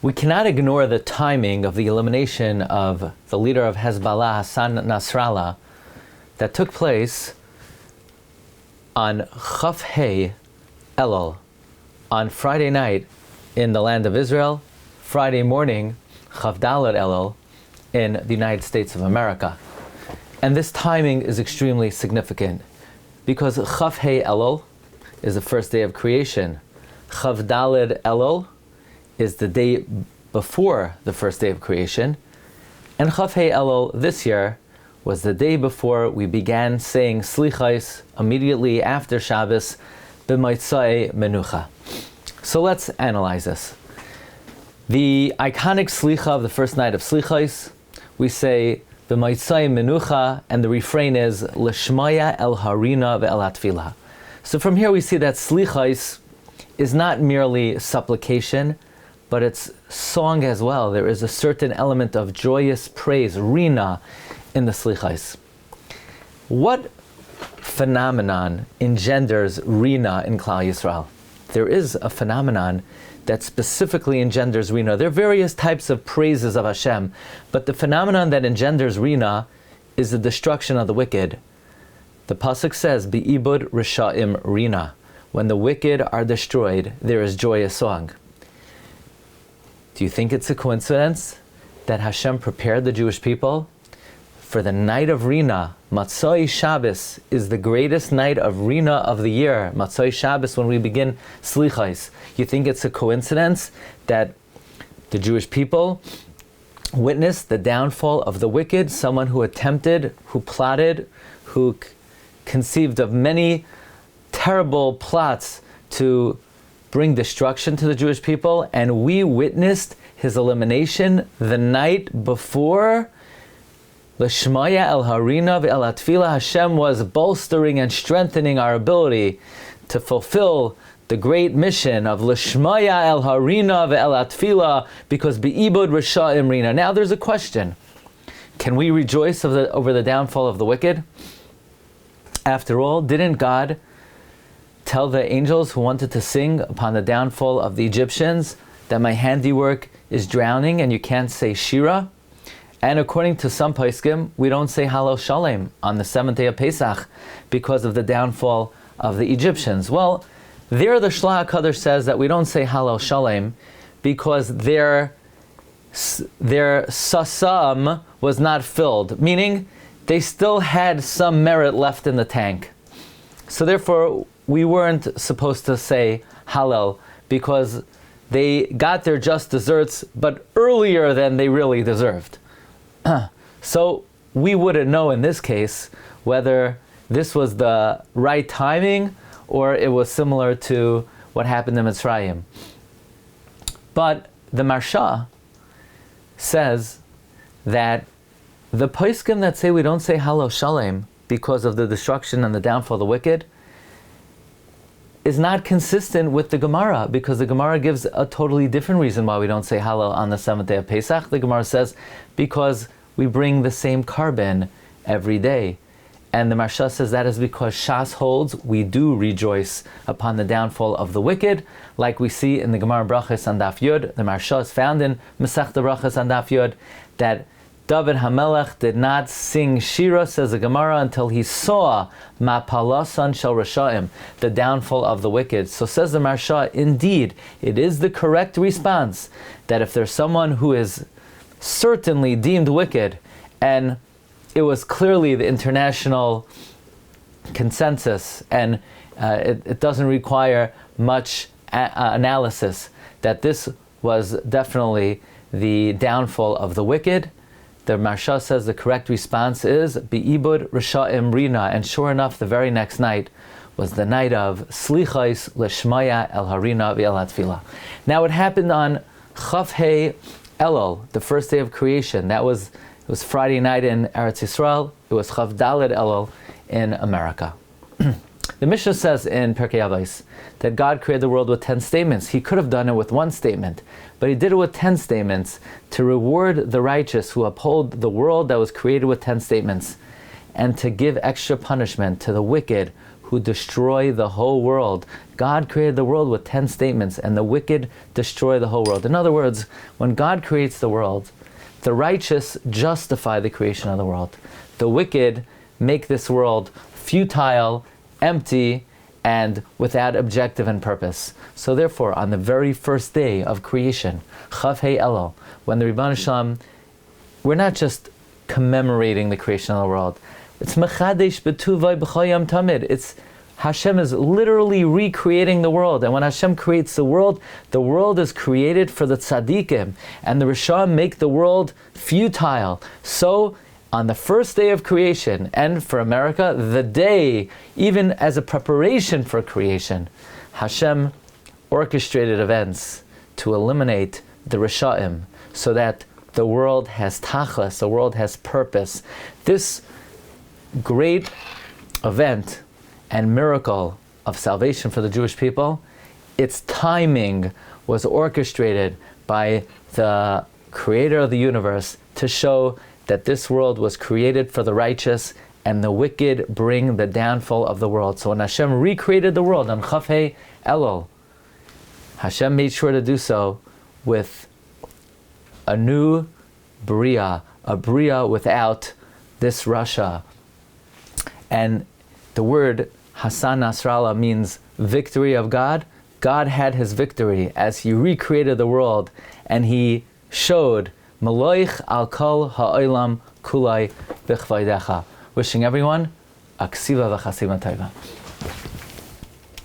We cannot ignore the timing of the elimination of the leader of Hezbollah, Hassan Nasrallah, that took place on Chaf Hei Elul, on Friday night in the land of Israel, Friday morning, Chaf Daled Elul, in the United States of America. And this timing is extremely significant because Chaf Hei Elul is the first day of creation. Chaf Daled Elul is the day before the first day of creation. And Chaf Hei Elul this year was the day before we began saying Selichos immediately after Shabbos, b'motzei menucha. So let's analyze this. The iconic Selicha of the first night of Selichos, we say b'motzei menucha, and the refrain is l'shmaya el harina ve'el atfilah. So from here we see that Selichos is not merely supplication, but it's song as well. There is a certain element of joyous praise, rina, in the Selichos. What phenomenon engenders rina in Klal Yisrael? There is a phenomenon that specifically engenders rina. There are various types of praises of Hashem, but the phenomenon that engenders rina is the destruction of the wicked. The pasuk says, "Bi'ibud risha'im rina." When the wicked are destroyed, there is joyous song. Do you think it's a coincidence that Hashem prepared the Jewish people for the night of Rina? Matzoi Shabbos is the greatest night of Rina of the year. Matzoi Shabbos, when we begin Selichos. You think it's a coincidence that the Jewish people witnessed the downfall of the wicked, someone who attempted, who plotted, who conceived of many terrible plots to bring destruction to the Jewish people, and we witnessed his elimination the night before? L'shmaya el harina ve'el atfilah. Hashem was bolstering and strengthening our ability to fulfill the great mission of l'shmaya el harina ve'el atfilah, because be'ibud risha'im rina. Now there's a question. Can we rejoice over the downfall of the wicked? After all, didn't God tell the angels who wanted to sing upon the downfall of the Egyptians that my handiwork is drowning and you can't say Shira? And according to some poskim, we don't say Halal Shalem on the 7th day of Pesach because of the downfall of the Egyptians. Well, there the Shlach HaKadosh says that we don't say Halal Shalem because their sasam was not filled, meaning they still had some merit left in the tank. So therefore, we weren't supposed to say Halal because they got their just desserts, but earlier than they really deserved. So we wouldn't know in this case whether this was the right timing or it was similar to what happened in Mitzrayim. But the Marsha says that the poskim that say we don't say Halal Shalem because of the destruction and the downfall of the wicked is not consistent with the Gemara, because the Gemara gives a totally different reason why we don't say Halal on the 7th day of Pesach. The Gemara says because we bring the same carbon every day. And the Marsha says that is because Shas holds we do rejoice upon the downfall of the wicked, like we see in the Gemara Brachas on Daf Yud. The Marsha is found in Masechta Brachas on Daf Yud that David HaMelech did not sing Shira, says the Gemara, until he saw Mapalasan Shel Rashaim, the downfall of the wicked. So says the Marsha, indeed, it is the correct response that if there's someone who is certainly deemed wicked, and it was clearly the international consensus, and it doesn't require much analysis, that this was definitely the downfall of the wicked, the Marsha says the correct response is Bi'ibud Risha'im Rina, and sure enough, the very next night was the night of Selichos L'Shmaya El Harina V'El Atfilah. Now it happened on Chaf Hei Elul, the first day of creation. It was Friday night in Eretz Yisrael. It was Chaf Daled Elul in America. The Mishnah says in Pirkei Avos that God created the world with 10 statements. He could have done it with one statement, but he did it with 10 statements to reward the righteous who uphold the world that was created with 10 statements, and to give extra punishment to the wicked who destroy the whole world. God created the world with 10 statements, and the wicked destroy the whole world. In other words, when God creates the world, the righteous justify the creation of the world. The wicked make this world futile, empty, and without objective and purpose. So therefore, on the very first day of creation, Chav Hei Elul, when the Rebbeinu Shalom, we're not just commemorating the creation of the world. It's Mechadesh B'tuvay B'chayam Tamid. It's Hashem is literally recreating the world. And when Hashem creates the world is created for the tzaddikim. And the Rishon make the world futile. So, on the first day of creation, and for America, the day, even as a preparation for creation, Hashem orchestrated events to eliminate the Risha'im, so that the world has tachlis, the world has purpose. This great event and miracle of salvation for the Jewish people, its timing was orchestrated by the creator of the universe to show that this world was created for the righteous and the wicked bring the downfall of the world. So when Hashem recreated the world on Chav Hei Elul, Hashem made sure to do so with a new Bria, a Bria without this Rasha. And the word Hassan Nasrallah means victory of God. God had his victory as he recreated the world, and he showed Maloich al kol ha'olam kulai b'chvaydecha. Wishing everyone a ksiva v'chasima tova.